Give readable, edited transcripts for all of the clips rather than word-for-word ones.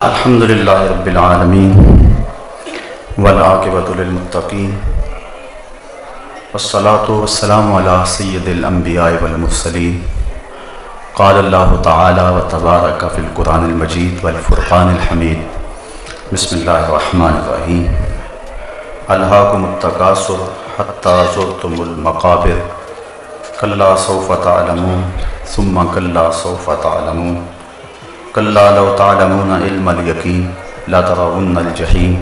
الحمد للہ رب العالمین والعاقبۃ للمتقین والصلاة والسلام علی سید الانبیاء والمرسلین قال اللہ تعالی وتبارک فی القرآن المجید والفرقان الحمید بسم اللہ الرحمن الرحیم الہاکم التکاثر حتی زرتم المقابر کلا سوف تعلمون ثم کلا سوف تعلمون کلا لو تعلمون علم الیقین لترون الجحیم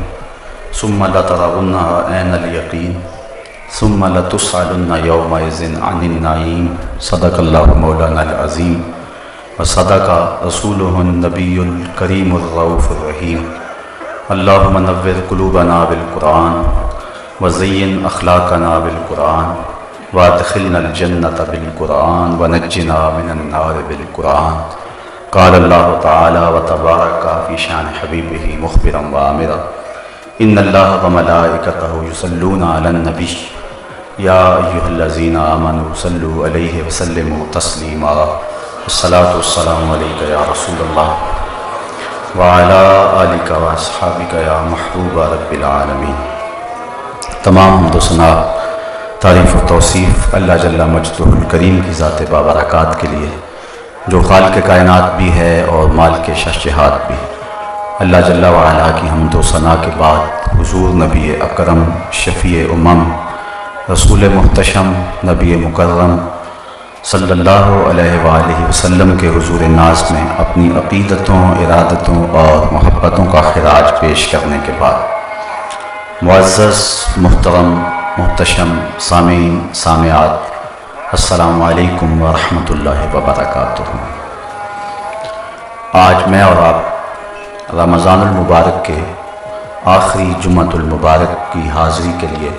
ثم لترونها عین الیقین ثم لتسألن یومئذ عن النعیم صدق اللہ مولانا العظیم وصدق رسولہ النبی الکریم الرؤوف الرحیم اللہم نور قلوبنا بالقرآن وزین اخلاقنا بالقرآن وادخلنا الجنة بالقرآن ونجنا من النار بالقرآن قال اللہ تعالی وتبارک فی شان حبیبہ مخبرا وآمرا ان اللہ وملائکتہ یصلون علی النبی یا ایھا الذین آمنوا صلوا علیہ وسلموا تسلیما الصلاۃ والسلام علیک یا رسول اللہ وعلی آلک واصحابک یا محبوب رب العالمین۔ تمام حمد و ثنا، تعریف و توصیف اللہ جل مجدہ الکریم کی ذات بابرکات کے لیے، جو خالق کائنات بھی ہے اور مالک شہنشاہت بھی۔ اللہ جل وعلا کی حمد و ثنا کے بعد حضور نبی اکرم شفیع امم رسول محتشم نبی مکرم صلی اللہ علیہ وآلہ وسلم کے حضور ناز میں اپنی عقیدتوں، ارادتوں اور محبتوں کا خراج پیش کرنے کے بعد، معزز محترم محتشم سامعین سامعات، السلام علیکم ورحمۃ اللہ وبرکاتہ۔ آج میں اور آپ رمضان المبارک کے آخری جمعۃ المبارک کی حاضری کے لیے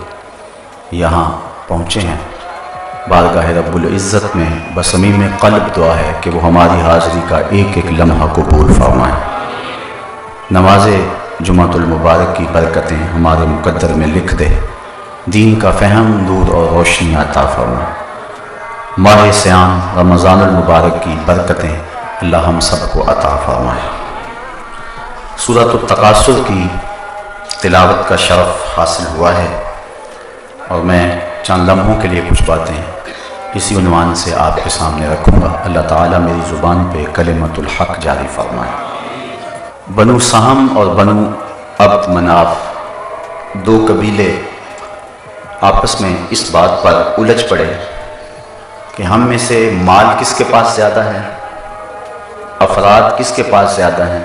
یہاں پہنچے ہیں۔ بارگاہ رب العزت میں بصمیم قلب دعا ہے کہ وہ ہماری حاضری کا ایک ایک لمحہ قبول فرمائیں۔ نماز جمعۃ المبارک کی برکتیں ہمارے مقدر میں لکھ دے، دین کا فہم، نور اور روشنی عطا فرمائے۔ ماہ صیام رمضان المبارک کی برکتیں اللہ ہم سب کو عطا فرمائے۔ سورۃ التکاثر کی تلاوت کا شرف حاصل ہوا ہے اور میں چند لمحوں کے لیے کچھ باتیں اسی عنوان سے آپ کے سامنے رکھوں گا۔ اللہ تعالیٰ میری زبان پہ کلمۃ الحق جاری فرمائے۔ بنو سہم اور بنو عبد مناف، دو قبیلے آپس میں اس بات پر الجھ پڑے کہ ہم میں سے مال کس کے پاس زیادہ ہے، افراد کس کے پاس زیادہ ہیں،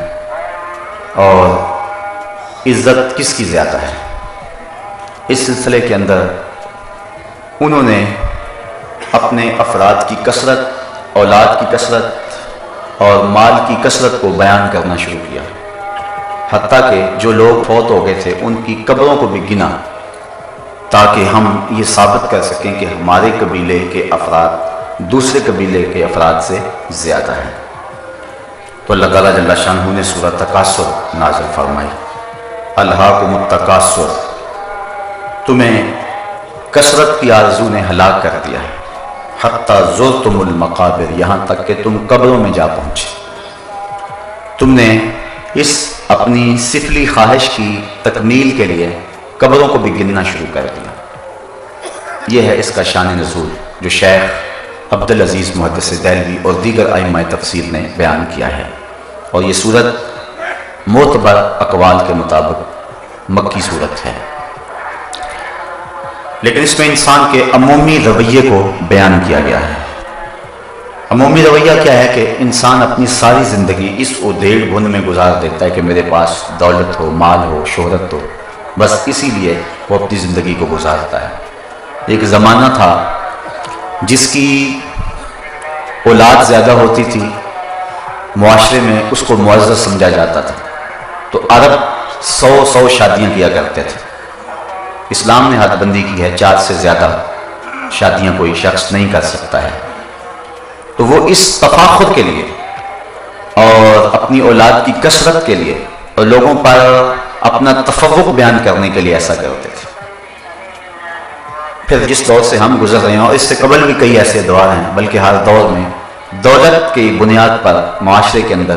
اور عزت کس کی زیادہ ہے۔ اس سلسلے کے اندر انہوں نے اپنے افراد کی کثرت، اولاد کی کثرت اور مال کی کثرت کو بیان کرنا شروع کیا، حتیٰ کہ جو لوگ فوت ہو گئے تھے ان کی قبروں کو بھی گنا، تاکہ ہم یہ ثابت کر سکیں کہ ہمارے قبیلے کے افراد دوسرے قبیلے کے افراد سے زیادہ ہیں۔ تو اللہ تعالیٰ جل شانہ نے سورۃ تکاثر نازل فرمائی۔ الہاکم التکاثر، تمہیں کثرت کی آرزو نے ہلاک کر دیا ہے، حتی زرتم المقابر، یہاں تک کہ تم قبروں میں جا پہنچے۔ تم نے اس اپنی سفلی خواہش کی تکمیل کے لیے قبروں کو بھی گننا شروع کر دیا۔ یہ ہے اس کا شان نزول جو شیخ عبدالعزیز محدث دہلوی اور دیگر ائمہ تفسیر نے بیان کیا ہے، اور یہ سورت معتبر اقوال کے مطابق مکی سورت ہے، لیکن اس میں انسان کے عمومی رویے کو بیان کیا گیا ہے۔ عمومی رویہ کیا ہے کہ انسان اپنی ساری زندگی اس ادھیڑ بن میں گزار دیتا ہے کہ میرے پاس دولت ہو، مال ہو، شہرت ہو، بس اسی لیے وہ اپنی زندگی کو گزارتا ہے۔ ایک زمانہ تھا جس کی اولاد زیادہ ہوتی تھی، معاشرے میں اس کو معزز سمجھا جاتا تھا، تو عرب 100 شادیاں کیا کرتے تھے۔ اسلام نے حد بندی کی ہے 4 سے زیادہ شادیاں کوئی شخص نہیں کر سکتا ہے، تو وہ اس تفاخر کے لیے اور اپنی اولاد کی کثرت کے لیے اور لوگوں پر اپنا تفوق بیان کرنے کے لیے ایسا کرتے تھے۔ پھر جس دور سے ہم گزر رہے ہیں، اور اس سے قبل بھی کئی ایسے دور ہیں، بلکہ ہر دور میں دولت کی بنیاد پر معاشرے کے اندر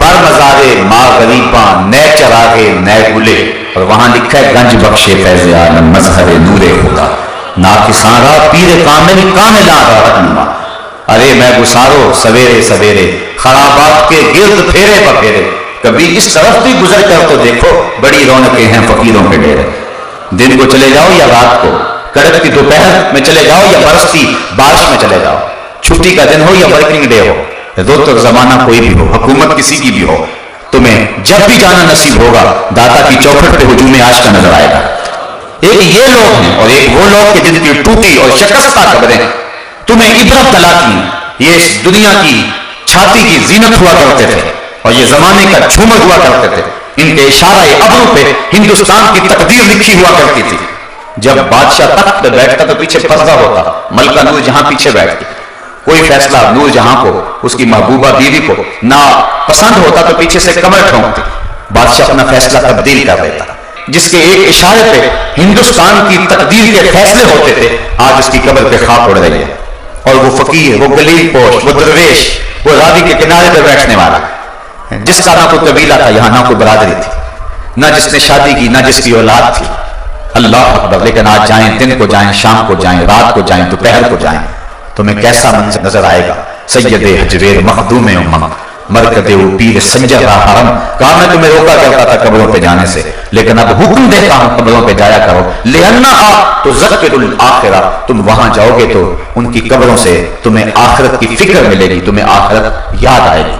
بر مزارے ماں غریباں نئے چراغے نئے گلے، اور وہاں لکھا ہے گنج بخشے فیض عالم مظہر نور خدا ناکساں را پیر کامل کاملاں را رہنما۔ ارے میں گسارو سویرے سویرے خرابات کے گرد پھیرے پھیرے، کبھی اس طرف بھی گزر کر تو دیکھو بڑی رونقیں ہیں فقیروں کے ڈیرے۔ دن کو چلے جاؤ یا رات کو، کڑکتی دوپہر میں چلے جاؤ یا برستی بارش میں چلے جاؤ، چھٹی کا دن ہو یا ورکنگ ڈے ہو، روز تو زمانہ کوئی بھی ہو، حکومت کسی کی بھی ہو، تمہیں جب بھی جانا نصیب ہوگا داتا کی چوکھٹ پہ ہجوم عاشق کا نظر آئے گا۔ ایک یہ لوگ ہیں اور ایک وہ لوگ کہ جن کی ٹوٹی اور شکستہ قبریں تمہیں عبرت دلاتی ہیں۔ یہ اس دنیا کی چھاتی کی زینت ہوا کرتے تھے اور یہ زمانے کا جھومر ہوا کرتے تھے، ان کے اشارہ ابرو پہ ہندوستان کی تقدیر لکھی ہوا کرتی تھی۔ جب بادشاہ تخت پہ بیٹھتا تو پیچھے پردہ ہوتا، ملکہ نور جہاں پیچھے بیٹھتی، کوئی فیصلہ نور جہاں کو اس کی محبوبہ بیوی کو نہ پسند ہوتا تو پیچھے سے کمر ٹھونکتی، بادشاہ اپنا فیصلہ تبدیل کر دیتا، جس کے ایک اشارے پہ ہندوستان کی تقدیر کے فیصلے ہوتے تھے، آج اس کی قبر پہ خاک اڑ رہی ہے۔ اور وہ فقیر، وہ گلیل پوش، وہ درویش، وہ راوی کے کنارے پہ بیٹھنے والا جس کا نہ کوئی قبیلہ تھا، یہاں نہ کوئی برادری تھی، نہ جس نے شادی کی، نہ جس کی اولاد تھی، اللہ اکبر، لیکن آج جائیں دن کو جائیں، شام کو جائیں، رات کو جائیں، دوپہر کو جائیں، تمہیں کیسا منظر نظر آئے گا۔ سید حجویر مخدوم امم مرکد و پیر سنجر را حرم، کہا میں تمہیں روکا کرتا تھا قبروں پہ جانے سے، لیکن اب حکم دیتا ہوں قبروں پہ جایا کرو، لِأَنَّهَا تُذَكِّرُ الْآخِرَةَ، تم وہاں جاؤ گے تو ان کی قبروں سے تمہیں آخرت کی فکر ملے گی، تمہیں آخرت یاد آئے گی۔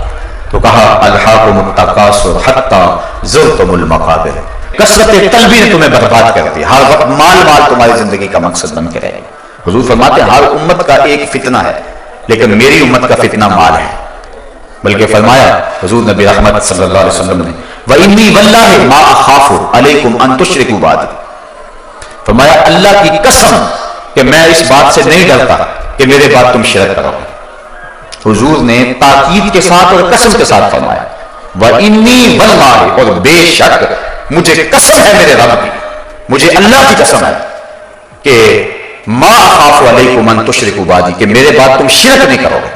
تو کہا الْحَاكُمُ التَّكَاثُرُ حَتَّى زُرْتُمُ الْمَقَابِرَ، کثرت طلبی نے تمہیں برباد کر دی، ہر وقت مال مال تمہاری زندگی کا مقصد بن کے رہے گا۔ حضور فرماتے ہیں ہر امت کا ایک فتنہ ہے، لیکن میری امت کا فتنہ مال ہے۔ بلکہ فرمایا حضور نبی رحمت صلی اللہ علیہ وسلم نے وَإِنِّي وَاللَّهِ مَا أَخَافُ عَلَيْكُمْ أَن تُشْرِكُوا بَعْدِي، فرمایا اللہ کی قسم کہ میں اس بات سے نہیں ڈرتا کہ میرے بعد تم شرک کرو۔ حضور نے تاکید کے ساتھ اور قسم کے ساتھ فرمایا وَإِنِّي وَاللَّهِ، اور بے شک مجھے قسم ہے میرے رب کی، مجھے اللہ کی قسم ہے کہ ما اخاف علیکم ان تشرکوا بعدی، کہ میرے بعد تم شرک نہیں کرو گے۔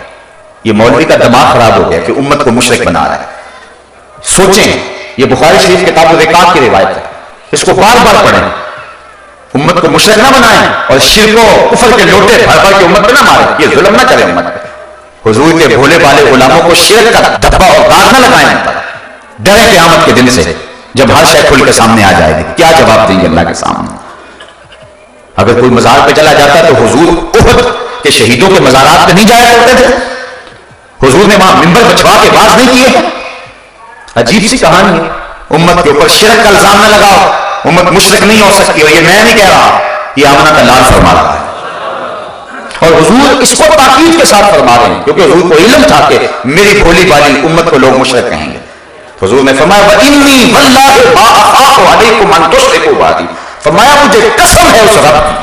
یہ مولوی کا دماغ خراب ہو گیا کہ امت کو مشرک بنا رہا ہے۔ سوچیں، یہ بخاری شریف کتاب الرقاق کی روایت ہے، اس کو بار بار پڑھیں، امت کو مشرک نہ بنائیں اور شرک و کفر کے لوٹے بھر بھر کے امت پہ نہ ماریں، یہ ظلم نہ کریں امت پہ۔ حضور کے بھولے والے غلاموں کو شرک کا دھبا اور داغ نہ لگائیں، ڈرے قیامت کے دن سے جب ہر شے کھل کے سامنے آ جائے گی، کیا جواب دیں گے اللہ کے سامنے؟ اگر کوئی مزار پہ چلا جاتا تو حضور احد کے شہیدوں کے مزارات پہ نہیں جایا کرتے تھے؟ حضور نے وہاں منبر بچھوا کے باز نہیں کیے؟ عجیب سی کہانی ہے۔ امت کے اوپر شرک کا الزام نہ لگاؤ، امت مشرک نہیں ہو سکتی، اور یہ میں نہیں کہہ رہا، یہ آمنہ کا لال فرما رہا ہے، اور حضور اس کو تاکید کے ساتھ فرما رہے ہیں کیونکہ حضور کو علم تھا کہ میری بھولی والی امت کو لوگ مشرک کہیں گے۔ حضور نے فرمایا وَإِنِّي وَاللَّهِ مَا أَخَافُ عَلَيْكُمْ أَن تُشْرِكُوا بَعْدِي، فرمایا مجھے قسم ہے اس رب کی،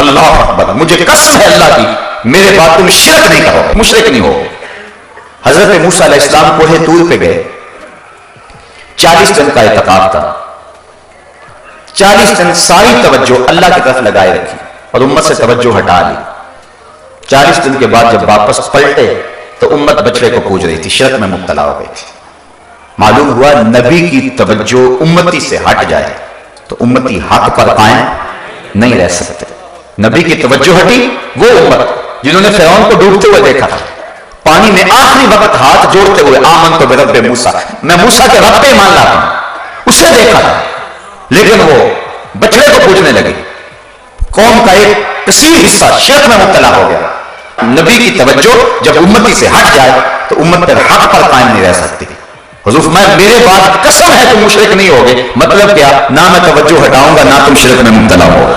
اللہ اکبر، مجھے قسم ہے اللہ کی، میرے بعد تم شرک نہیں کرو گے، مشرک نہیں ہوگے۔ حضرت موسیٰ علیہ السلام کوہ طور پہ گئے، 40 دن کا اعتکاف تھا، 40 دن ساری توجہ اللہ کی طرف لگائے رکھی اور امت سے توجہ ہٹا لی۔ 40 دن کے بعد جب واپس پلٹے تو امت بچڑے کو پوج رہی تھی، شرک میں مبتلا ہو گئی تھی۔ معلوم ہوا نبی کی توجہ امتی سے ہٹ جائے تو امتی حق پر قائم نہیں رہ سکتے۔ نبی کی توجہ ہٹی، وہ امت جنہوں نے فرعون کو ڈوبتے ہوئے دیکھا تھا، پانی میں آخری وقت ہاتھ جوڑتے ہوئے آمنت برب موسیٰ، میں موسیٰ کے رب پہ ایمان لاتا ہوں، اسے دیکھا تھا، لیکن وہ بچڑے کو پوجنے لگے۔ قوم کا ایک کثیر حصہ شرک میں مبتلا ہو گیا۔ نبی کی توجہ جب امتی سے ہٹ جائے تو امت پر حق پر قائم نہیں رہ سکتی۔ حضور فرمایا میرے بعد قسم ہے تم مشرک نہیں ہوگے، مطلب کیا؟ نہ میں توجہ ہٹاؤں گا نہ تم شرک میں مبتلا ہو،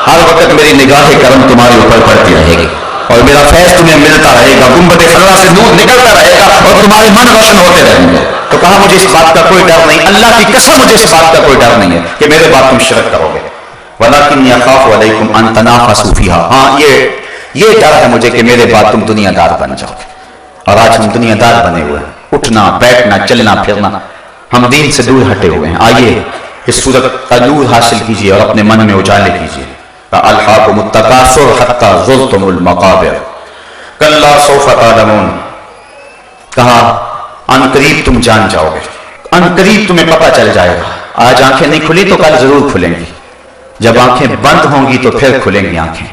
ہر وقت میری نگاہ کرم تمہارے اوپر پڑتی رہے گی اور میرا فیض تمہیں ملتا رہے گا، گنبد خضرا سے نور نکلتا رہے گا اور تمہارے من روشن ہوتے رہیں گے۔ تو کہا مجھے اس بات کا کوئی ڈر نہیں، اللہ کی قسم مجھے اس بات کا کوئی ڈر نہیں ہے کہ میرے بعد تم شرک کرو گے۔ وَلَكِنِّي أَخَافُ عَلَيْكُمْ أَن تَنَافَسُوا فِيهَا، ہاں یہ ڈر ہے مجھے کہ میرے بعد تم دنیا دار بن جاؤ گے، اور آج ہم دنیا دار بنے ہوئے ہیں، اٹھنا بیٹھنا چلنا پھرنا، ہم دین سے دور ہٹے ہوئے ہیں۔ آئیے اس سورت کا نور حاصل کیجیے اور اپنے من میں اجالے کیجیے۔ الْحَاكُمُ التَّكَاثُرُ حَتَّى زُرْتُمُ الْمَقَابِرَ كَلَّا سَوْفَ تَعْلَمُونَ کہا عنقریب تم جان جاؤ گے، عنقریب تمہیں پتہ چل جائے گا۔ آج آنکھیں نہیں کھلی تو کل ضرور کھلیں گی، جب آنکھیں بند ہوں گی تو پھر کھلیں گی آنکھیں۔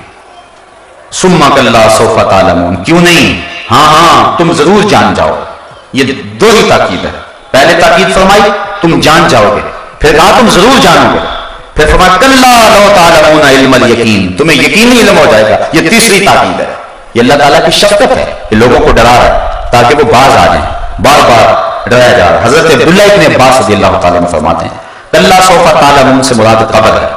ثم کلا سوف تعلمون، کیوں نہیں، ہاں تم ضرور جان جاؤ۔ یہ دوہری تاکید ہے، پہلے تاکید فرمائی تم جان جاؤ گے، پھر کہا تم ضرور جانو گے، پھر فرمایا کلا لو تعلمون علم الیقین، تمہیں یقینی علم ہو جائے گا۔ یہ تیسری تاکید ہے، یہ اللہ تعالیٰ کی شفقت ہے، یہ لوگوں کو ڈرا رہا ہے تاکہ وہ باز آ جائیں، بار بار ڈرایا جا رہا ہے۔ حضرت عبداللہ ابن عباس رضی اللہ تعالیٰ عنہ فرماتے ہیں کلا سوف تعلمون سے مراد قبر ہے،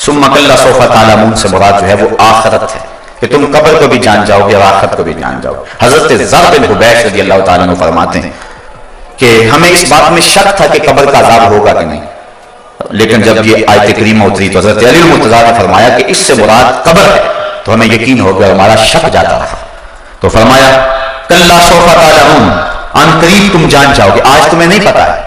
ثم کلا سوف تعلمون سے مراد جو ہے وہ آخرت ہے، کہ تم قبر کو بھی جان جاؤ گے اور آخرت کو بھی جان جاؤ گے۔ حضرت ذر بن حبیش رضی اللہ تعالیٰ عنہ فرماتے ہیں کہ ہمیں اس بات میں شک تھا کہ قبر کا عذاب ہوگا کہ نہیں، لیکن جب یہ آیت کریمہ اتری تو حضرت علی المرتضیٰ نے فرمایا کہ اس سے مراد قبر ہے، تو ہمیں یقین ہو گیا، ہمارا شک جاتا رہا۔ تو فرمایا کلا سوف تعلمون، عنقریب تم جان جاؤ گے، آج تمہیں نہیں پتا ہے،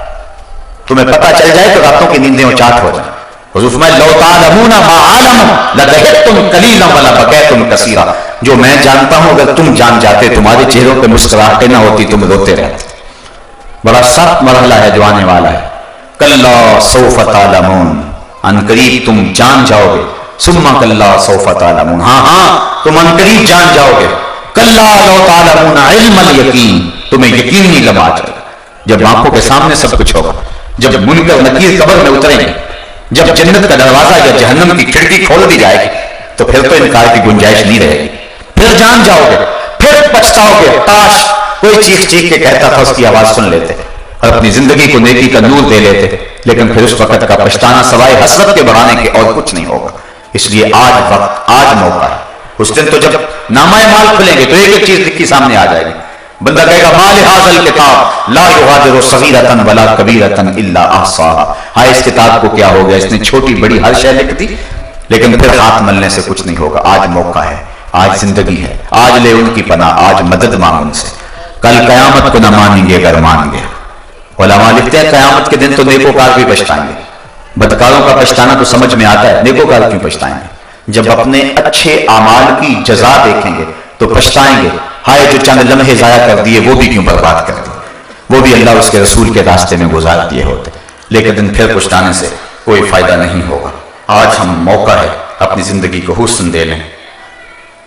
تمہیں پتا چل جائے تو راتوں کی نیندیں اچاٹ ہو جائیں۔ حضور فرمایا لو تعلمون ما اعلم لضحكتم قليلا ولبكيتم كثيرا، جو میں جانتا ہوں اگر تم جان جاتے تمہارے چہروں پہ مسکراہٹیں نہ ہوتی، تم روتے رہتے۔ بڑا سخت مرحلہ ہے جو آنے والا ہے۔ کلا سوف تعلمون، عنقریب تم جان جاؤ گے، ثم کلا سوف تعلمون، ہاں تم عنقریب جان جاؤ گے۔ کلا لو تعلمون علم الیقین، تمہیں یقینی علم آ جائے گا، جب آنکھوں کے سامنے سب کچھ ہوگا، جب منکر نکیر قبر میں اتریں گے، جب جنت کا دروازہ یا جہنم کی کھڑکی کھول دی جائے گی تو پھر تو انکار کی گنجائش نہیں رہے گی، پھر جان جاؤ گے، پھر پچھتاؤ گے، کاش کوئی چیخ چیخ کے کہتا تھا اس کی آواز سن لیتے اور اپنی زندگی کو نیکی کا نور دے لیتے، لیکن پھر اس وقت کا پچھتانا سوائے حسرت کے بڑھانے کے اور کچھ نہیں ہوگا۔ اس لیے آج وقت، آج موقع ہے۔ اس دن تو جب نامہ مال کھلیں گے تو ایک ایک چیز لکھی سامنے آ جائے گی، بندہ کہے گا ما لہذا الکتاب لا یغادر صغیرۃ ولا کبیرۃ الا احصاها، ہائے اس کتاب کو کیا ہو گیا، اس نے چھوٹی بڑی ہر شے لکھ دی، لیکن پھر ہاتھ ملنے سے کچھ نہیں ہوگا۔ آج موقع ہے، آج زندگی ہے، آج لے ان کی پناہ، آج مدد مانگ ان سے، کل قیامت کو نہ مانیں گے اگر مان گے۔ علماء لکھتے ہیں قیامت کے دن تو نیکوکار بھی پچھتائیں گے، بدکاروں کا پچھتانا تو سمجھ میں آتا ہے، نیکوکار کیوں پچھتائیں گے؟ جب اپنے اچھے اعمال کی جزا دیکھیں گے تو پچھتائیں گے، ہائے جو چند لمحے ضائع کر دیے وہ بھی کیوں برباد کر دیے، وہ بھی اللہ اس کے رسول کے راستے میں گزار دیے ہوتے، لیکن پھر پچھتانے سے کوئی فائدہ نہیں ہوگا۔ آج ہم موقع ہے اپنی زندگی کو حسن دے لیں۔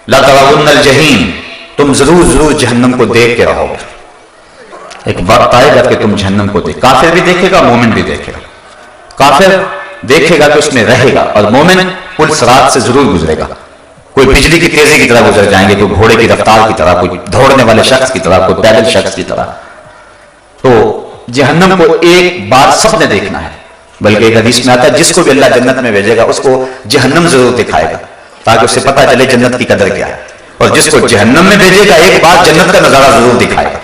لا ترون الجحیم، تم ضرور جہنم کو دیکھ کے رہو گے، ایک وقت آئے گا کہ تم جہنم کو دیکھ، کافر بھی دیکھے گا، مومن بھی دیکھے گا۔ کافر دیکھے گا کہ اس میں رہے گا، اور مومن پل صراط سے ضرور گزرے گا، کوئی بجلی کی تیزی کی طرح گزر جائیں گے، کوئی گھوڑے کی رفتار کی طرح، کوئی دوڑنے والے شخص کی طرح، کوئی پیدل شخص کی طرح۔ تو جہنم کو ایک بار سب نے دیکھنا ہے، بلکہ ایک حدیث میں آتا ہے جس کو بھی اللہ جنت میں بھیجے گا اس کو جہنم ضرور دکھائے گا تاکہ اسے پتہ چلے جنت کی قدر کیا ہے، اور جس کو جہنم میں بھیجے گا ایک بار جنت کا نظارہ ضرور دکھائے گا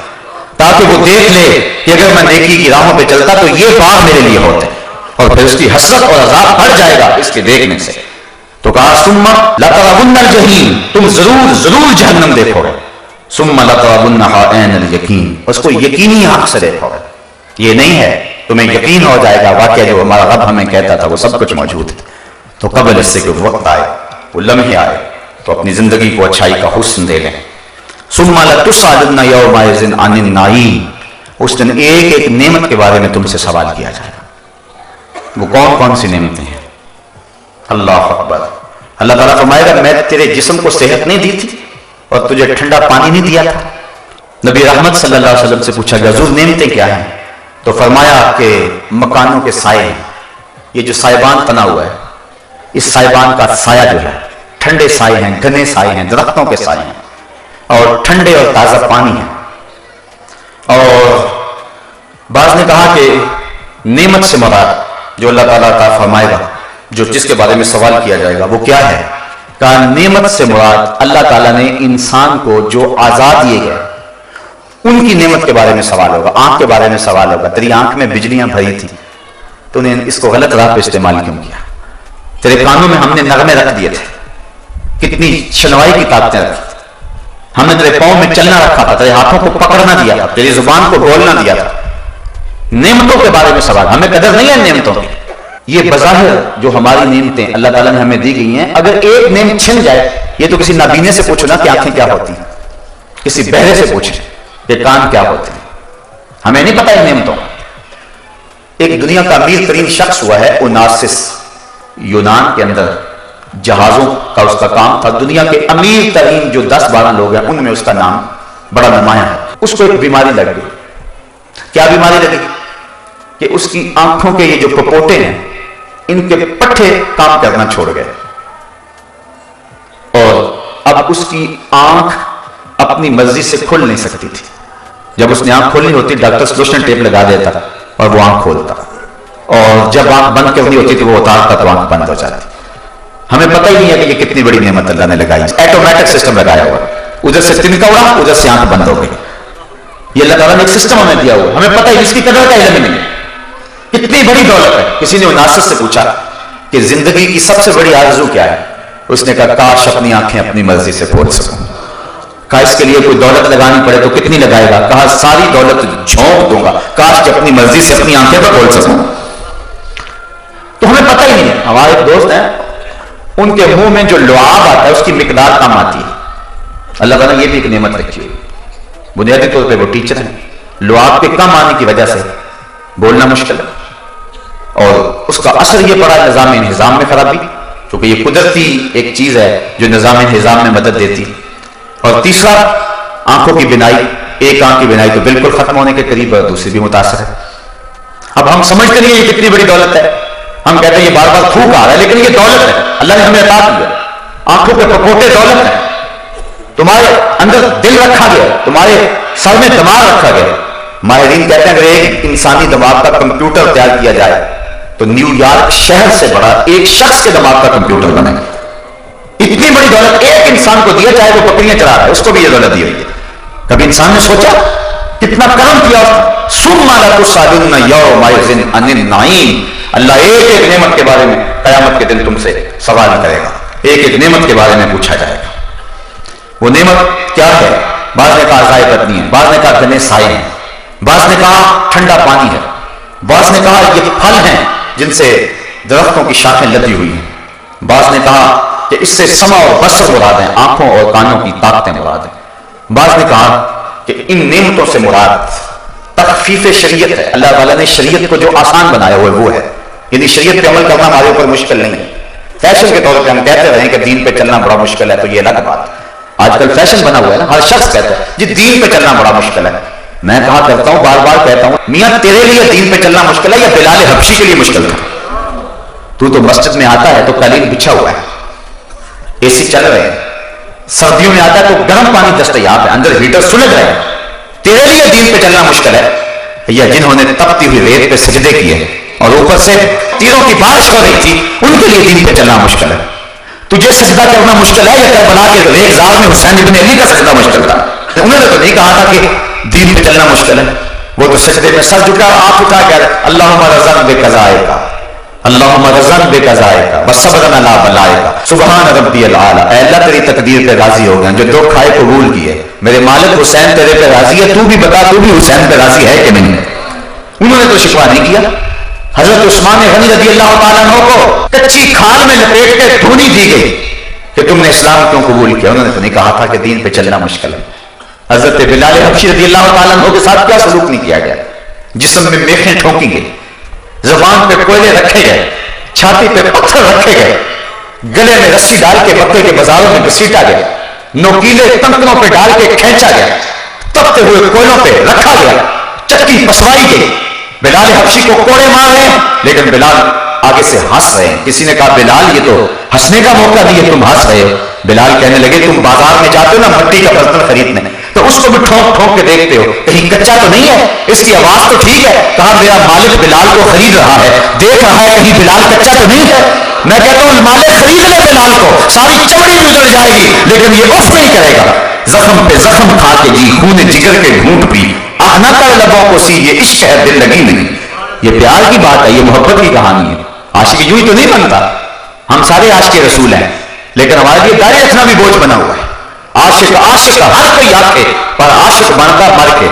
تاکہ وہ دیکھ لے کہ اگر میں نیکی کی راہوں پہ چلتا تو یہ بار میرے لیے ہوتے، اور پھر اس کی حسرت اور عذاب بڑھ جائے گا اس کے دیکھنے سے۔ تو کہا ثم لترون الجحیم، تم ضرور جہنم دیکھو گے، ثم لترونها عین الیقین، اس کو یقینی آنکھ سے دیکھو گے۔ یہ نہیں ہے تمہیں یقین ہو جائے گا واقعہ جو ہمارا رب ہمیں کہتا تھا وہ سب کچھ موجود ہے، تو قبل اس سے کہ وقت آئے، وہ لمحے آئے، تو اپنی زندگی کو اچھائی کا حسن دے لیں۔ ثم لتسألن یومئذ عن النعیم، اس دن ایک ایک نعمت کے بارے میں تم سے سوال کیا جائے گا۔ وہ کون کون سی نعمتیں ہیں؟ اللہ اکبر۔ اللہ تعالیٰ فرمائے گا میں تیرے جسم کو صحت نہیں دی تھی اور تجھے ٹھنڈا پانی نہیں دیا تھا؟ نبی رحمت صلی اللہ علیہ وسلم سے پوچھا گیا حضور نعمتیں کیا ہیں؟ تو فرمایا کہ مکانوں کے سائے ہیں، یہ جو سائبان تنا ہوا ہے اس سائبان کا سایہ جو ہے، ٹھنڈے سائے ہیں، گھنے سائے ہیں، درختوں کے سائے ہیں، اور ٹھنڈے اور تازہ پانی ہے۔ اور بعض نے کہا کہ نعمت سے مراد جو اللہ تعالیٰ عطا فرمائے گا، جو جس کے بارے میں سوال کیا جائے گا وہ کیا ہے؟ کہا نعمت سے مراد اللہ تعالیٰ نے انسان کو جو آزاد دیے گئے ان کی نعمت کے بارے میں سوال ہوگا۔ آنکھ کے بارے میں سوال ہوگا، تیری آنکھ میں بجلیاں بھری تھی، تو نے اس کو غلط راہ پہ استعمال کیوں کیا؟ تیرے کانوں میں ہم نے نغمے رکھ دیے تھے، کتنی شنوائی کی طاقتیں رکھی تھی، ہم نے تیرے پاؤں میں چلنا رکھا تھا، تیرے ہاتھوں کو پکڑنا دیا تھا، تیری زبان کو بولنا دیا تھا۔ نعمتوں کے بارے میں سوال، ہمیں قدر نہیں ہے نعمتوں کی۔ یہ بظاہر جو ہماری نعمتیں اللہ تعالیٰ نے ہمیں دی گئی ہیں، اگر ایک نعمت چھن جائے، یہ تو کسی نابینے سے پوچھو نا کہ آنکھیں کیا ہوتی ہیں، کسی بہرے سے پوچھیں کہ کان کیا ہوتے ہیں، ہمیں نہیں پتا ان نعمتوں. ایک دنیا کا امیر ترین شخص ہوا ہے اوناسس، یونان کے اندر جہازوں کا اس کا کام تھا. دنیا کے امیر ترین جو 10-12 لوگ ہیں ان میں اس کا نام بڑا نمایاں ہے. اس کو ایک بیماری لگ گئی. کیا بیماری لگی؟ کہ اس کی آنکھوں کے یہ جو پپوٹے ہیں ان کے پٹھے کام کرنا چھوڑ گئے، اور اب اس کی آنکھ اپنی مرضی سے کھل نہیں سکتی تھی. جب اس نے آنکھ کھولنی ہوتی ڈاکٹر سلوشن ٹیپ لگا دیتا اور وہ آنکھ کھولتا، اور جب آنکھ بند کرنی ہوتی تو وہ اتارتا تو آنکھ بند ہو جاتی. ہمیں پتہ ہی نہیں ہے کہ یہ کتنی بڑی نعمت اللہ نے لگائی. آٹومیٹک سسٹم لگایا ہوا، ادھر سے تنکا اڑا ادھر سے آنکھ بند ہو گئی. یہ اللہ تعالیٰ نے ایک سسٹم ہمیں دیا ہوا، ہمیں پتہ ہی اس کی قدر کا علم نہیں ہے. کتنی بڑی دولت ہے. کسی نے اوناسس سے پوچھا کہ زندگی کی سب سے بڑی آرزو کیا ہے؟ اس نے کہا کاش اپنی آنکھیں اپنی مرضی سے کھول سکوں. کہا اس کے لیے کوئی دولت لگانی پڑے تو کتنی لگائے گا؟ کہا ساری دولت جھونک دوں گا، کاش کہ اپنی مرضی سے اپنی آنکھیں پر کھول سکوں. تو ہمیں پتہ ہی نہیں ہے. ہمارے ایک دوست ہیں، ان کے منہ میں جو لعاب آتا ہے اس کی مقدار کم آتی ہے. اللہ تعالیٰ نے یہ بھی ایک نعمت رکھی ہوئی. بنیادی طور پہ وہ ٹیچر ہیں. لعاب کے کم آنے کی وجہ سے بولنا مشکل ہے، اور اس کا اثر یہ پڑا نظام انہضام میں خرابی، کیونکہ یہ قدرتی ایک چیز ہے جو نظام انہضام میں مدد دیتی. اور تیسرا آنکھوں کی بینائی. ایک آنکھ کی بینائی تو بالکل ختم ہونے کے قریب ہے، دوسری بھی متاثر ہے. اب ہم سمجھتے نہیں یہ کتنی بڑی دولت ہے. ہم کہتے ہیں یہ بار بار تھوک آ رہا ہے، لیکن یہ دولت ہے، اللہ نے ہمیں عطا کی ہے. آنکھوں کے پپوٹے دولت ہے. تمہارے اندر دل رکھا گیا، تمہارے سر میں دماغ رکھا گیا. ماہرین کہتے ہیں اگر ایک انسانی دماغ کا کمپیوٹر تیار کیا جائے تو نیو یارک شہر سے بڑا ایک شخص کے دماغ کا کمپیوٹر بنے گا. اتنی بڑی دولت ایک انسان کو دیا، چاہے وہ بکریاں چرا رہا ہے، اس کو بھی یہ دولت دی ہوئی ہے. کبھی انسان نے سوچا کتنا کرم کیا؟ ثم لتسألن یومئذ عن النعیم. اللہ ایک ایک نعمت کے بارے میں قیامت کے دن تم سے سوال کرے گا. ایک ایک نعمت کے بارے میں پوچھا جائے گا. وہ نعمت کیا ہے؟ بعض نے کہا ذائقہ پتنی ہے، بعض نے کہا گھنے سائے ہیں، بعض نے کہا ٹھنڈا پانی ہے، بعض نے کہا یہ پھل ہیں جن سے درختوں کی شاخیں لدی ہوئی ہیں، بعض نے کہا کہ اس سے سمع اور بصر مراد ہیں، آنکھوں اور کانوں کی طاقتیں مراد ہیں. بعض نے کہا کہ ان نعمتوں سے مراد تخفیف شریعت ہے. اللہ تعالیٰ نے شریعت کو جو آسان بنایا ہوا ہے وہ ہے، یعنی شریعت پہ عمل کرنا ہمارے اوپر مشکل نہیں ہے. فیشن کے طور پہ ہم کہتے رہے کہ دین پہ چلنا بڑا مشکل ہے تو یہ الگ بات ہے. آج کل فیشن بنا ہوا ہے نا، ہر شخص کہتا ہے جی دین پہ چلنا بڑا مشکل ہے. میں کہا کرتا ہوں، بار بار کہتا ہوں، میاں تیرے لیے دین پہ چلنا مشکل ہے یا بلال حبشی کے لیے مشکل تھا؟ تو مسجد میں آتا ہے تو قالین بچھا ہوا ہے، اے سی چل رہے ہیں، سردیوں میں آتا ہے تو گرم پانی دستیاب ہے، اندر ہیٹر سلگ رہے ہیں. تیرے لیے دین پہ چلنا مشکل ہے یا جنہوں نے تپتی ہوئی ریت پہ سجدے کیے اور اوپر سے تیروں کی بارش ہو رہی تھی ان کے لیے دین پہ چلنا مشکل ہے؟ تجھے سجدہ کرنا مشکل ہے یا کربلا کے ریگزار میں حسین ابن علی کا سجدہ مشکل تھا؟ انہوں نے تو نہیں کہا تھا کہ دین پہ چلنا مشکل ہے. وہ تو سجدے میں سر جھکا آنکھ اٹھا کر اللہم رزقنا بقضائک، اللہم رزقنا بقضائک وصبرنا علی بلائک سبحان ربی الاعلی. اے اللہ تیری تقدیر پہ راضی ہو گئے، جو دکھ آئے قبول کیے. میرے مالک حسین تیرے پہ راضی ہے، تو بھی بتا تو بھی حسین پہ راضی ہے کہ نہیں؟ انہوں نے تو شکوہ نہیں کیا. حضرت عثمان غنی رضی اللہ تعالیٰ عنہ کو کچی کھال میں لپیٹ کے دھونی دی گئی کہ تم نے اسلام کیوں قبول کیا. انہوں نے تو نہیں کہا تھا کہ دین پہ چلنا مشکل ہے. حضرت بلال حبشی رضی اللہ تعالیٰ عنہ کے ساتھ کیا سلوک نہیں کیا گیا؟ جسم میں میخیں ٹھونکی گئی، زبان پہ کوئلے رکھے گئے، چھاتی پہ پتھر رکھے گئے، گلے میں رسی ڈال کے مکے کے بازاروں میں گھسیٹا گیا، نوکیلے تنکنوں پہ ڈال کے کھینچا گیا، تپتے ہوئے کوئلوں پہ رکھا گیا، چکی پسوائی گئی. بلال حبشی کو کوڑے مار رہے ہیں لیکن بلال آگے سے ہنس رہے ہیں. کسی نے کہا بلال یہ تو ہنسنے کا موقع نہیں ہے، تم ہنس رہے ہو. بلال کہنے لگے تم بازار میں جاتے ہو نا مٹی کا برتن خریدنے تو اس کو بھی ٹھونک ٹھونک کے دیکھتے ہو، کہیں کچا تو نہیں ہے، اس کی آواز تو ٹھیک ہے. کہا میرا مالک بلال کو خرید رہا ہے، دیکھ رہا ہے کہیں بلال کچا تو نہیں ہے. میں کہتا ہوں مالک خرید لے بلال کو، ساری چمڑی بھی اتر جائے گی لیکن یہ اف نہیں کرے گا. زخم پہ زخم کھا کے جی خون جگر کے گھونٹ پی، آہ نہ کر لبوں کو سی، یہ عشق ہے دل لگی نہیں. یہ پیار کی بات ہے، یہ محبت کی کہانی ہے. عاشق یوں ہی تو نہیں بنتا. ہم سارے عاشق رسول ہیں لیکن ہمارے لیے داڑھی رکھنا بھی بوجھ بنا ہوا ہے. عاشق عاشق ہر کوئی آکھے پر عاشق بنتا مر کے،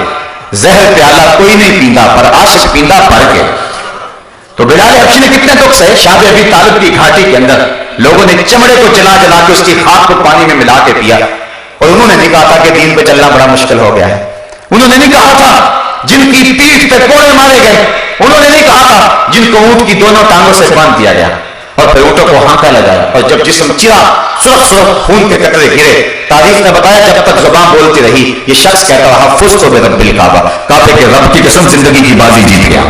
زہر پیالہ کوئی نہیں پیندا پر عاشق پیندا بھر کے. تو بلال حبشی نے کتنے دکھ سہے. شاہ ابی طالب کی گھاٹی کے اندر لوگوں نے چمڑے کو جلا جلا کے اس کی خاک کو پانی میں ملا کے پیا، اور انہوں نے نہیں کہا تھا کہ دین پہ چلنا بڑا مشکل ہو گیا ہے. انہوں نے نہیں کہا تھا جن کی پیٹھ پہ کوڑے مارے گئے، انہوں نے نہیں کہا تھا جن کو اونٹ کی دونوں ٹانگوں سے باندھ دیا گیا اور پھر اونٹوں کو ہانکا لگایا اور جب جسم چرا سرخ سرخ خون کے قطرے گرے، تاریخ نے بتایا جب تک زبان بولتی رہی یہ شخص کہتا رہا فزت برب الکعبہ، کعبے کے رب کی قسم زندگی کی بازی جیت گیا۔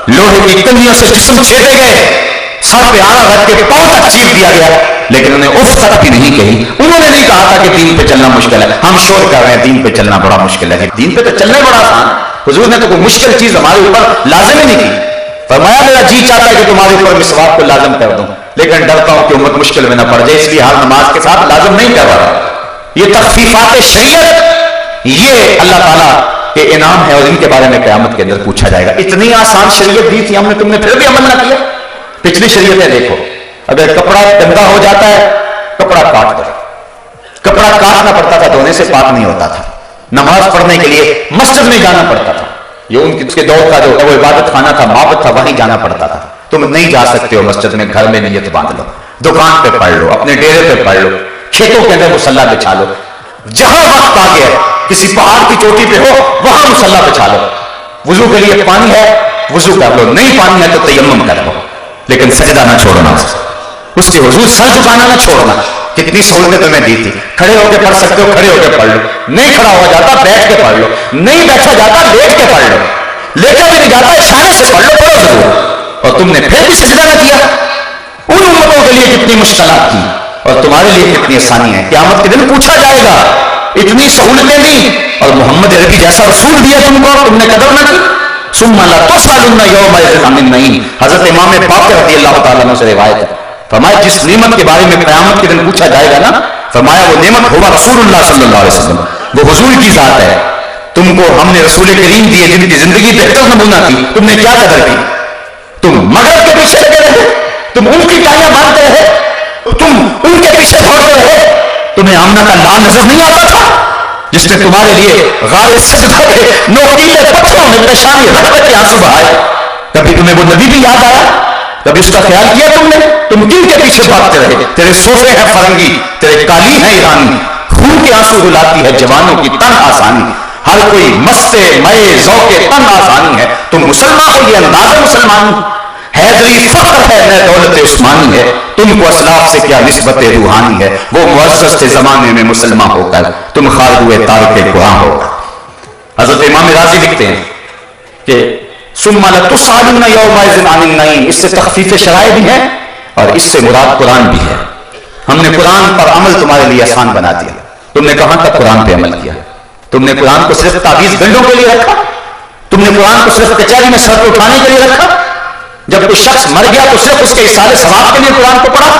لوہے کی کنڈیوں سے جسم چھیدے گئے، سر پہ آڑا رکھ کے پاؤں تک چیر دیا گیا، لیکن انہیں اف تک بھی نہیں کہی۔ انہوں نے نہیں کہا تھا کہ دین پہ چلنا مشکل ہے، ہم شور کر رہے ہیں دین پہ چلنا بڑا مشکل ہے، دین پہ تو چلنا بڑا آسان ہے۔ حضور نے تو کوئی مشکل چیز ہمارے اوپر لازم ہی نہیں کی۔ فرمایا میرا جی چاہتا ہے کہ تمہارے اوپر مسواک کو لازم کر دوں، لیکن ڈرتا ہوں کہ امت مشکل میں نہ پڑ جائے، اس لیے ہر نماز کے ساتھ لازم نہیں کر رہا۔ یہ تخفیفات شریعت یہ اللہ تعالیٰ کے انعام ہے اور ان کے بارے میں قیامت کے اندر پوچھا جائے گا۔ اتنی آسان شریعت دی تھی ہم نے، تم نے پھر بھی عمل نہ کیا۔ پچھلی شریعتیں دیکھو، اگر کپڑا گندا ہو جاتا ہے کپڑا کاٹ دو، کپڑا کاٹنا پڑتا تھا، دھونے سے پاک نہیں ہوتا تھا۔ نماز پڑھنے کے لیے مسجد میں جانا پڑتا تھا، یہ اس کے دور کا جو وہ عبادت خانہ تھا، معبد تھا، وہیں جانا پڑتا تھا۔ تم نہیں جا سکتے ہو مسجد میں، گھر میں نیت باندھ لو، دکان پہ پڑھ لو، اپنے ڈیرے پہ پڑھ لو، کھیتوں کے اندر مصلی بچھا لو، جہاں وقت آ گیا کسی پہاڑ کی چوٹی پہ ہو وہاں مصلی بچھا لو۔ وضو کے لیے پانی ہے وضو کر لو، نہیں پانی ہے تو تیمم کر لو، لیکن سجدہ نہ چھوڑنا، اس کے حضور سر جھکانا نہ چھوڑنا۔ کتنی سہولتیں تمہیں دی تھی، کھڑے ہو کے پڑھ سکتے ہو کھڑے ہو کے پڑھ لو، نہیں کھڑا ہو جاتا بیٹھ کے پڑھ لو، نہیں بیٹھا جاتا لیٹ کے پڑھ لو، لیٹا بھی نہیں جاتا اشارے سے پڑھ لو، پڑھو ضرور۔ اور تم نے پھر بھی سجدہ نہ کیا۔ ان امتوں کے لیے کتنی مشکلات تھی اور تمہارے لیے کتنی آسانی ہے۔ قیامت کے دن پوچھا جائے گا، اتنی سہولتیں دی اور محمد عربی جیسا رسول دیا تم نے قدر نہ کی۔ ثم لتسألن یومئذ عن النعیم، حضرت امام باقر رضی اللہ تعالیٰ عنہ سے روایت ہے، فرمایا جس نعمت کے بارے میں قیامت کے دن پوچھا جائے گا نا، فرمایا وہ نعمت ہوا رسول اللہ صلی اللہ علیہ وسلم، وہ حضور کی ذات ہے۔ تم کو ہم نے رسول کریم دیے جن کی زندگی بہتر نمونہ تھی، تم نے کیا قدر کی؟ تم مغرب کے پیچھے لگے رہے، تم ان کی ٹائیاں باندھتے رہے، تم ان کے پیچھے دوڑتے رہے، تمہیں آمنہ کا لال نظر نہیں آتا تھا جس نے تمہارے لیے غار سجدہ کے نوکیلے پتھروں میں پیشانی رکھ کر کے آنسو بہائے؟ کبھی تمہیں وہ نبی بھی یاد آیا؟ کبھی اس کا خیال کیا تم نے؟ تم کن کے پیچھے بھاگتے رہے؟ تیرے صوفے ہیں فرنگی، تیرے قالین ہے ایرانی، خون کے آنسو رلاتی ہے جوانوں کی تن آسانی، ہر کوئی مستے مئے ذوق تن آسانی ہے۔ تم مسلمان ہو، یہ انداز مسلمان حیدری فخر ہے، نہ دولت عثمانی ہے، تم کو اسلاف سے کیا نسبت روحانی ہے، وہ معزز تھے زمانے میں مسلمان ہو کر، تم خال ہوئے تارک قرآن ہو کر۔ حضرت امام راضی لکھتے ہیں کہ ثم لتسألن یومئذ عن النعیم، اس سے تخفیف شرائع بھی ہے اور اس سے مراد قرآن بھی ہے۔ ہم نے قرآن پر عمل تمہارے لیے آسان بنا دیا۔ تم نے کہاں تک قرآن پہ عمل کیا؟ تم نے قرآن کو صرف تعویذ گنڈوں کے لیے رکھا؟ تم نے قرآن کو صرف کچہری میں سر اٹھانے کے لیے رکھا؟ جب کوئی شخص مر گیا تو صرف اس کے اصالے ثواب کے لیے قرآن کو پڑھا؟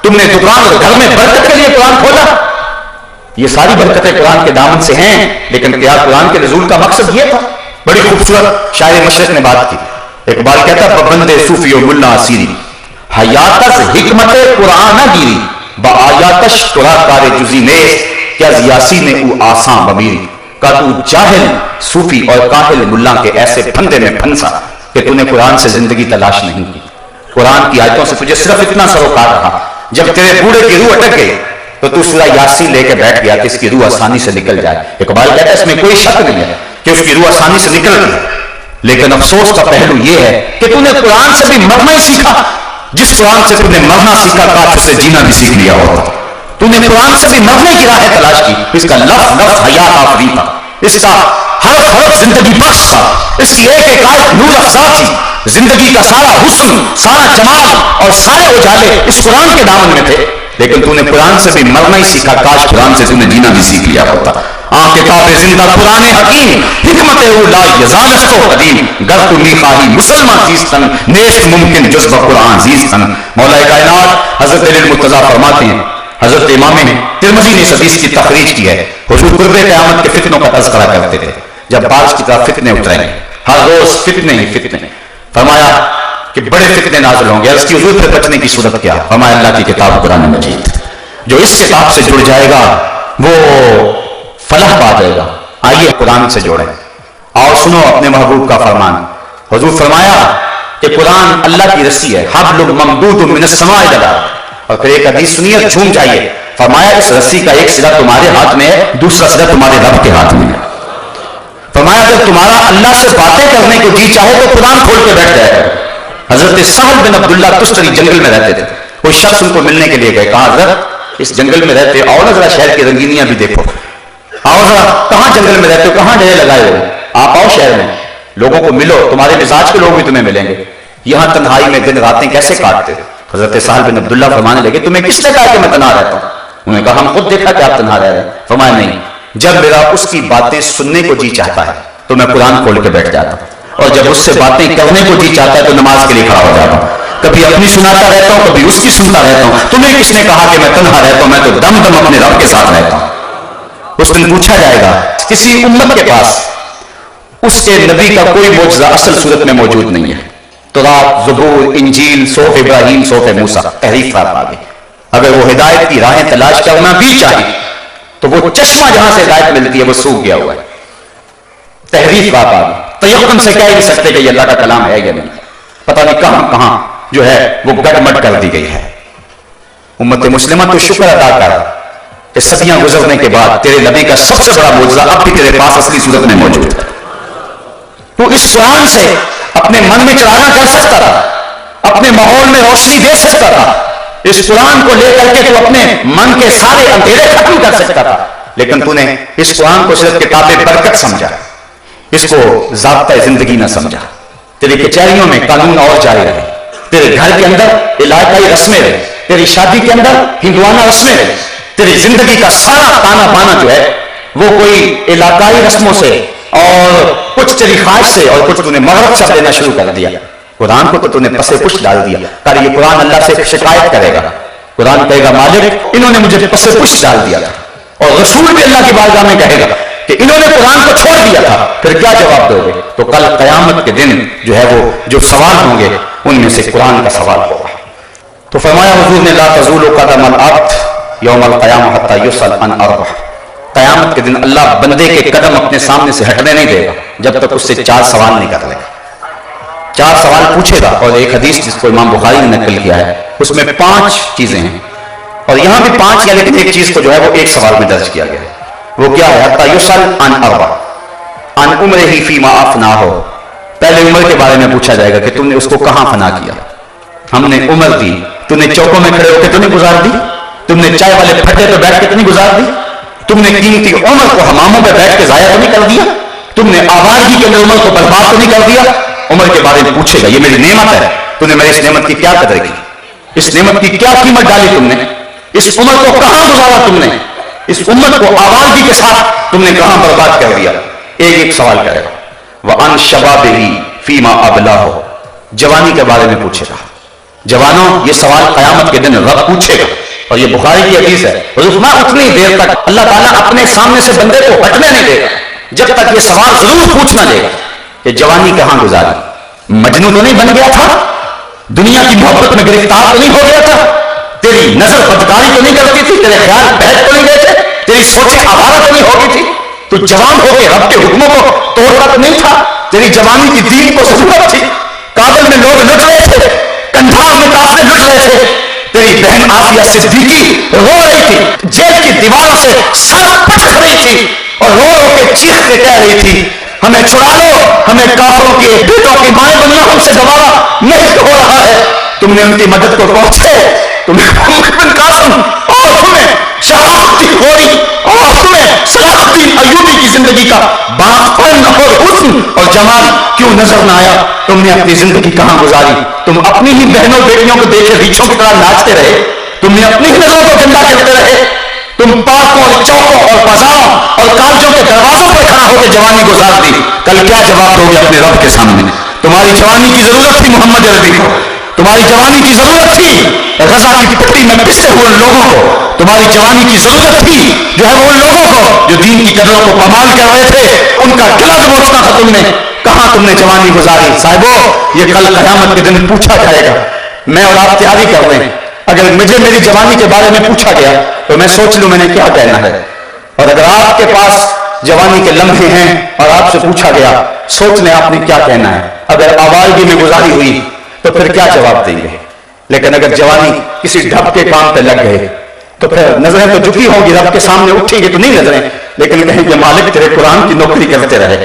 تم نے دکان اور گھر میں برکت کے لیے قرآن کھولا؟ یہ ساری برکتیں قرآن کے دامن سے ہیں، لیکن کیا قرآن کے نزول کا مقصد یہ تھا؟ بڑی خوبصورت شاعر مشرق نے بات کی۔ اقبال کہتا ہے پابند صوفی و ملا اسیری، حیاتش حکمت قرآن گیری، بآیاتش ترا کار جزی نیست، کیا یاسی نے او آسان بمیری۔ کہ تو جاہل صوفی اور کاہل ملا کے ایسے پھندے میں پھنسا کہ تو نے قرآن سے زندگی تلاش نہیں کی، قرآن کی آیتوں سے تجھے صرف اتنا سروکار رہا، جب تیرے بوڑھے کی روح اٹک گئی تو تو سورہ یاسین لے کے بیٹھ گیا کہ اس کی روح آسانی سے نکل جائے۔ اقبال کہتا ہے اس میں کوئی شک نہیں ہے کہ اس کی روح آسانی سے نکل گئی، لیکن افسوس کا پہلو یہ ہے کہ تو نے قرآن سے بھی مرنا ہی سیکھا۔ جس قرآن سے تو نے مرنا سیکھا کاش اسے جینا بھی سیکھ لیا ہوتا۔ تو نے قرآن سے بھی مرنے کی راہیں تلاش کی، اس کا لفظ لفظ حیات آفری تھا، اس کا حرف حرف زندگی بخش تھا، اس کی ایک ایک آیت نور افزا تھی۔ زندگی کا سارا حسن، سارا جمال اور سارے اجالے اس قرآن کے دامن میں تھے، لیکن تو نے قرآن سے بھی مرنا ہی سیکھا، کاش قرآن سے تو نے جینا بھی سیکھ لیا ہوتا۔ کتاب زندہ قرآن حکیم، حکمت او لا یزالست و قدیم، گر تو می خواہی مسلمان زیستن، نیست ممکن جز بقرآن زیستن۔ مولا کائنات حضرت علی المرتضیٰ فرماتے ہیں، حضرت امام ترمذی نے اس حدیث کی تخریج کی ہے، حضور قرب قیامت کے فتنوں کا تذکرہ کرتے تھے، جب بارش کی طرح فتنے اتریں گے، ہر روز فتنے ہی فتنے، فرمایا کہ بڑے فتنے نازل ہوں گے۔ اس کی حضور سے بچنے کی صورت کیا؟ فرمایا اللہ کی کتاب قرآن مجید، جو اس کتاب سے جڑ جائے گا وہ فلاح پا جائے گا۔ آئیے قرآن سے جوڑیں اور سنو اپنے محبوب کا فرمان۔ حضور فرمایا کہ قرآن اللہ کی رسی ہے، حبل ممدود من السماء الی الارض، اور پھر ایک حدیث سنیے جھوم جائیے، فرمایا اس رسی کا ایک سرا تمہارے ہاتھ میں ہے، دوسرا سرا تمہارے رب کے ہاتھ میں ہے۔ فرمایا اگر اگر تمہارا اللہ سے باتیں کرنے کو جی چاہے تو قرآن کھول کے بیٹھ جائے. حضرت سہل بن عبداللہ تستری جنگل میں رہتے تھے. کوئی شخص ان کو ملنے کے لیے گئے, کہا حضرت اس جنگل میں رہتے آؤ نا ذرا شہر کی رنگینیاں بھی دیکھو, آؤ ذرا کہاں جنگل میں رہتے ہو, کہاں ڈیرے لگائے ہو, آپ آؤ شہر میں, لوگوں کو ملو, تمہارے مزاج کے لوگ بھی تمہیں ملیں گے, یہاں تنہائی میں دن راتیں کیسے کاٹتے. حضرت سہل بن عبداللہ فرمانے لگے تمہیں کس نے کہا کہ میں تنہا رہتا ہوں. انہوں نے کہا ہم خود دیکھا کہ آپ تنہا رہ رہے ہیں. فرمایا نہیں, جب میرا اس کی باتیں سننے کو جی چاہتا ہے تو میں قرآن کھول کے بیٹھ جاتا ہوں, اور جب اس سے باتیں کرنے کو جی چاہتا ہے تو نماز کے لیے کھڑا ہو جاتا ہوں. کبھی اپنی سناتا رہتا ہوں, کبھی اس کی سنتا رہتا ہوں. تمہیں کس نے کہا کہ میں تنہا رہتا ہوں, میں تو دم دم اپنے رب کے ساتھ رہتا ہوں. اس دن پوچھا جائے گا کسی امت کے پاس اس کے نبی کا کوئی معجزہ اصل صورت میں موجود نہیں ہے. تورات, زبور, انجیل, صحف ابراہیم, صحف موسیٰ, تحریف آپ آگے. اگر وہ ہدایت کی راہیں تلاش کرنا بھی چاہے تو وہ چشمہ جہاں سے ہدایت ملتی ہے وہ سوکھ گیا ہوا ہے. تحریف آپ آگے. تیقن سے کہہ نہیں سکتے کہ یہ اللہ کا کلام ہے یا نہیں. پتہ نہیں کہاں کہاں جو ہے وہ گڑ مٹ کر دی گئی ہے. امت مسلمہ تو شکر ادا کر کہ صدیاں گزرنے کے بعد تیرے نبی کا سب سے بڑا معجزہ اب بھی تیرے پاس اصلی صورت میں موجود ہے. تو اس قرآن سے اپنے من میں چراغاں کر سکتا تھا, اپنے ماحول میں روشنی دے سکتا تھا. اس قرآن کو لے کر کے تو اپنے من کے سارے اندھیرے ختم کر سکتا تھا, لیکن تو نے اس قرآن کو صرف کتاب برکت سمجھا, اس کو ضابطہ زندگی نہ سمجھا. تیری کچہریوں میں قانون اور جاری رہے, تیرے گھر کے اندر علاقائی رسمیں رہے, تیری شادی کے اندر ہندوانہ رسمیں رہے. تیری زندگی کا سارا تانا بانا جو ہے وہ کوئی علاقائی رسموں سے اور کچھ تیری خواہش سے اور کچھ تو نے مغرب سے دینا شروع کر دیا. قرآن کو تو نے پسے پش ڈال دیا. کہا یہ قرآن اللہ سے شکایت کرے گا, قرآن کہے گا مالک انہوں نے مجھے پسے پش ڈال دیا تھا, اور رسول بھی اللہ کی بارگاہ میں کہے گا کہ انہوں نے قرآن کو چھوڑ دیا تھا, پھر کیا جواب دو گے. تو کل قیامت کے دن جو ہے وہ جو سوال ہوں گے ان میں سے قرآن کا سوال ہوگا. تو فرمایا حضور نے لا تزول قدم العبد یوم القیامہ حتی یسأل عن اربع. قیامت کے دن اللہ بندے کے قدم اپنے سامنے سے ہٹنے نہیں دے گا جب تک اس سے 4 سوال نہیں کر لے گا. 4 سوال پوچھے گا. اور ایک حدیث جس کو امام بخاری نے نقل کیا ہے اس میں 5 چیزیں ہیں, اور یہاں بھی 5 ہے, لیکن ایک چیز کو جو ہے وہ ایک سوال میں درج کیا گیا ہے. وہ کیا ہے؟ حتی یسأل عن اربع عن عمرہ فیما افناہ. پہلے عمر کے بارے میں پوچھا جائے گا کہ تم نے اس کو کہاں فنا کیا. ہم نے عمر دی, تم نے چوکوں میں کھڑے ہو کے تو نہیں گزار دی, تم نے چائے والے پھٹے پہ بیٹھ کے تو نہیں گزار دی, تم نے قیمتی عمر کو حماموں پہ بیٹھ کے ضائع تو نہیں کر دیا, تم نے آوارگی کے اندر عمر کو برباد تو نہیں کر دیا. عمر کے بارے میں پوچھے گا, یہ میری نعمت ہے, تم نے میری اس نعمت کی کیا قدر کی, اس نعمت کی کیا قیمت ڈالی تم نے, اس عمر کو کہاں گزارا تم نے, اس امت کو آوارگی کے ساتھ تم نے کہاں برباد کر دیا. ایک ایک سوال کرے گا. وَعَنْ شَبَابِهِ فِيمَا أَبْلَاهُ. جوانی کے بارے میں پوچھے گا. جوانوں, یہ سوال قیامت کے دن رب پوچھے گا, اور یہ بخاری کی حدیث ہے. رکنا اتنی دیر تک اللہ تعالیٰ اپنے سامنے سے بندے کو ہٹنے نہیں دے گا جب تک یہ سوال ضرور پوچھنا دے گا کہ جوانی کہاں گزاری. مجنوں تو نہیں بن گیا تھا, دنیا کی محبت میں گرفتار تو نہیں ہو گیا تھا, تیری نظر بدکاری تو نہیں کرتی تھی, تیرے خیال بہت تو نہیں گئے تھے, تیری سوچیں آوارہ تو نہیں ہو گئی تھی, تو جوان ہو کے رب کے حکموں کو توڑتا تو نہیں تھا, تیری جوانی کی دین کو ضرورت تھی, کابل میں لوگ لٹ رہے تھے, کندھار میں کافر لٹ رہے تھے, تیری بہن آسیہ صدیقی رو رہی تھی, جیل کی دیواروں سے سر پٹ رہی تھی اور رو رو کے چیخ کے کہہ رہی تھی ہمیں چھڑا لو, ہمیں کافروں کے بیٹوں کی مائیں بننا ہم سے دوبارہ نہیں ہو رہا ہے. تم نے ان کی مدد کو پہنچے, تمہیں محمد بن قاسم اور تمہیں شہاب الدین غوری اور تمہیں صلاح الدین ایوبی کی زندگی کا باپن اور حسن اور جمال کیوں نظر نہ آیا. تم نے اپنی زندگی کہاں گزاری, تم اپنی ہی بہنوں بیٹیوں کو دیکھ کے ریچھوں کی طرح ناچتے رہے, تم نے اپنی ہی نظروں کو گندا کرتے رہے, تم پارکوں اور چوکوں اور بازاروں اور کالجوں کے دروازوں پر کھڑا ہو کے جوانی گزار دی. کل کیا جواب دو گے اپنے رب کے سامنے؟ تمہاری جوانی کی ضرورت تھی محمد عربی کو, تمہاری جوانی کی ضرورت تھی غزہ کی پٹی میں پسے ہوئے لوگوں کو, تمہاری جوانی کی ضرورت تھی جو ہے وہ لوگوں کو جو دین کی قدروں کو پامال کر رہے تھے, ان کا گلا دبوچنا تھا تم نے. کہاں تم نے جوانی گزاری؟ صاحبو, یہ کل قیامت کے دن پوچھا جائے گا. میں اور آپ تیاری کر رہے ہیں, اگر مجھے میری جوانی کے بارے میں پوچھا گیا تو میں سوچ لوں میں نے کیا کہنا ہے, اور اگر آپ کے پاس جوانی کے لمحے ہیں اور آپ سے پوچھا گیا سوچ لیں آپ نے کیا کہنا ہے. اگر آوارگی میں گزاری ہوئی تو پھر کیا جواب دیں گے, لیکن اگر جوانی کسی ڈھب کے کام پہ لگ گئے تو پھر نظریں تو جھکی ہوں گی, رب کے سامنے اٹھیں گے تو نہیں نظریں, لیکن کہیں کہ مالک تیرے قرآن کی نوکری کرتے رہے,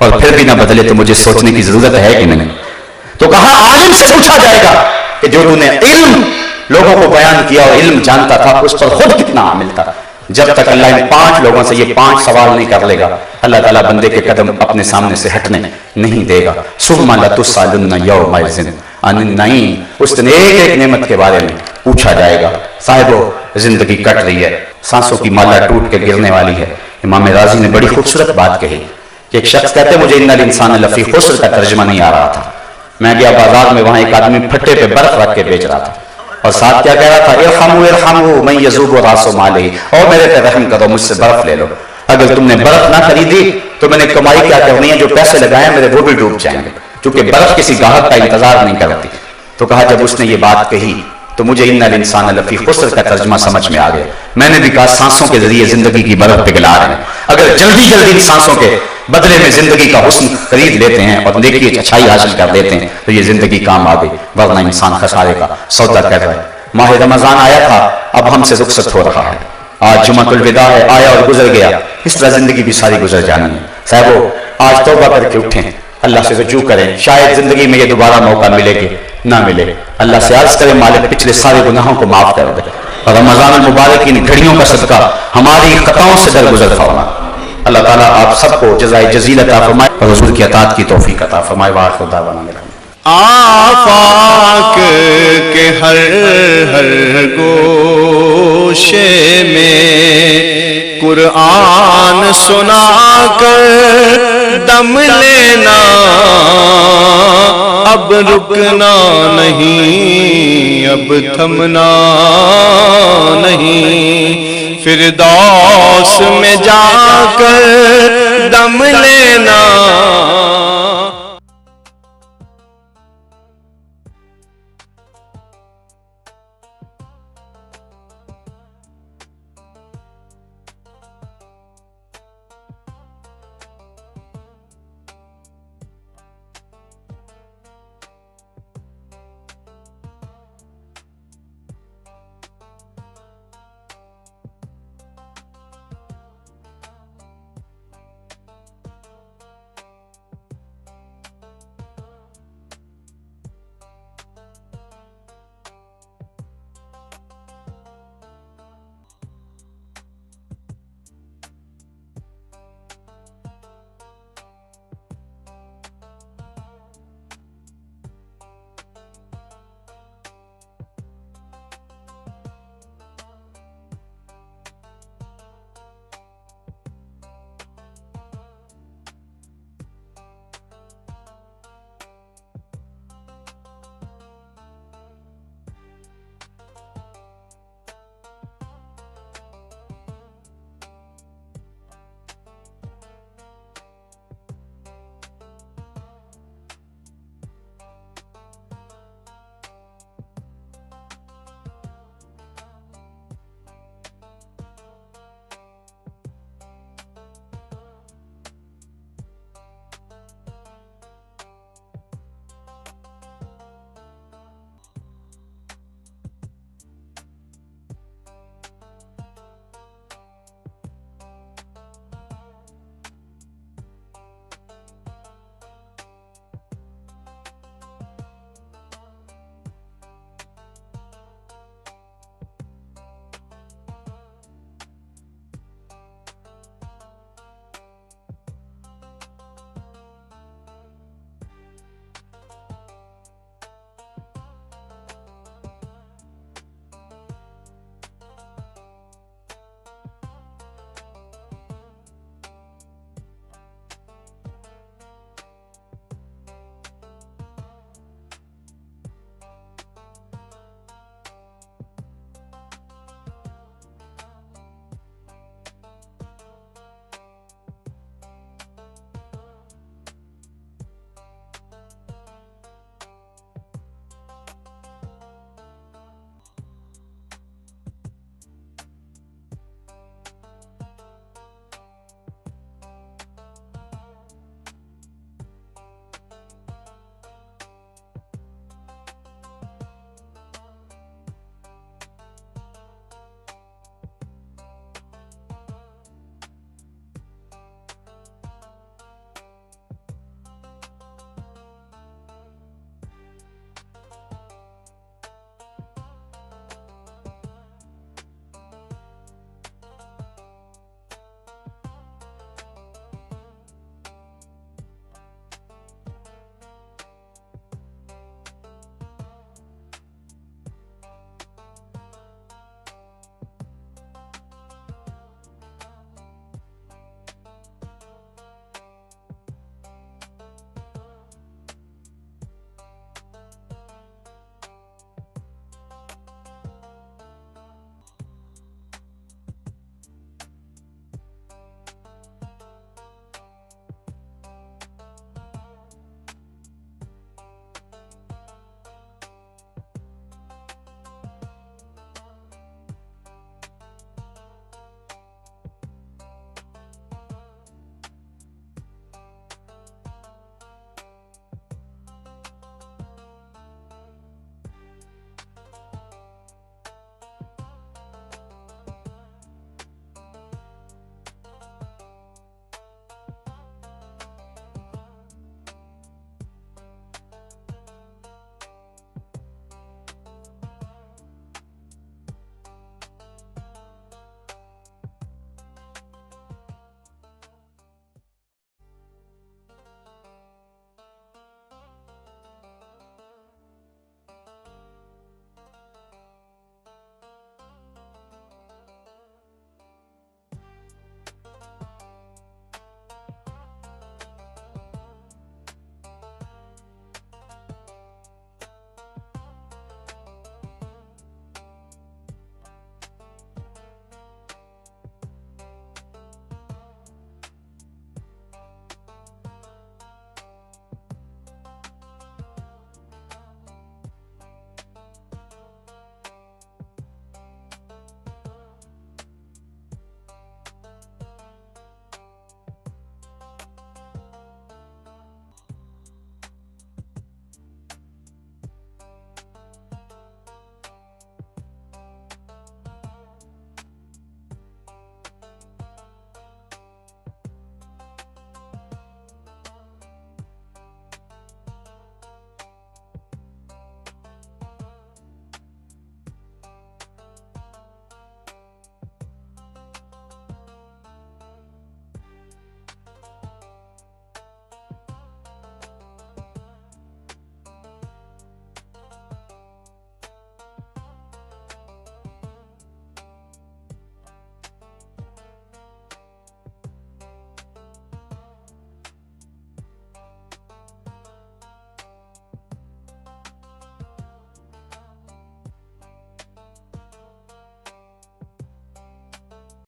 اور پھر بھی نہ بدلے تو مجھے سوچنے کی ضرورت ہے کہ نہیں. تو کہا عالم سے پوچھا جائے گا کہ جو تو نے علم لوگوں کو بیان کیا اور علم جانتا تھا اس پر خود کتنا عامل تھا. جب تک اللہ ان 5 لوگوں سے یہ 5 سوال نہیں کر لے گا اللہ تعالیٰ بندے کے قدم اپنے سامنے سے ہٹنے نہیں دے گا. ثم لتسألن یومئذ عن النعیم. اس دن ایک ایک نعمت کے بارے میں پوچھا جائے گا. صاحبو زندگی کٹ رہی ہے, سانسوں کی مالا ٹوٹ کے گرنے والی ہے. امام راضی نے بڑی خوبصورت بات کہی کہ ایک شخص کہتے مجھے ان الانسان لفی خسر کا ترجمہ نہیں آ رہا تھا. میں گیا بازار میں, وہاں ایک آدمی پھٹے پہ برف رکھ کے بیچ رہا تھا اور ساتھ کیا کہہ رہا تھا, ارحموا ارحموا من یذوب راس مالہ, اور میرے پہ رحم کرو, مجھ سے برف لے لو. اگر تم نے برف نہ خریدی تو میں نے کمائی کیا کرنی ہے, جو پیسے لگائے میرے وہ بھی ڈوب جائیں گے, کیونکہ برف کسی گاہک کا انتظار نہیں کرتی. تو کہا جب اس نے یہ بات کہی تو مجھے ان الانسان لفی خسر کا ترجمہ سمجھ میں آ گیا. میں نے بھی کہا سانسوں کے ذریعے زندگی کی برف پگھلا رہے ہیں. اگر جلدی جلدی ان سانسوں کے بدلے میں زندگی کا حسن خرید لیتے ہیں اور نیکی اچھائی حاصل کر لیتے ہیں تو یہ زندگی کام آ گئی, ورنہ انسان خسارے کا سودا کر رہا ہے. ماہ رمضان آیا تھا, اب ہم سے رخصت ہو رہا ہے. آج جمعۃ الوداع ہے, آیا اور گزر گیا. اس طرح زندگی بھی ساری گزر جانی ہے. صاحبو آج توبہ کر کے اٹھیں, اللہ سے رجوع کریں, شاید زندگی میں یہ دوبارہ موقع ملے کہ نہ ملے. اللہ سے عرض کریں مالک پچھلے سارے گناہوں کو معاف کر دے, اور رمضان المبارک ان گھڑیوں کا صدقہ ہماری خطاؤں سے درگزر فرما. اللہ تعالیٰ آپ سب کو جزائے جزیل عطا فرمائے اور حضور کی اطاعت کی توفیق عطا فرمائے. وآخر دعوانا آفاق کے ہر ہر گوشے میں قرآن سنا کر دم لینا, اب رکنا نہیں, اب تھمنا نہیں. فردوس میں جا کر دم لینا.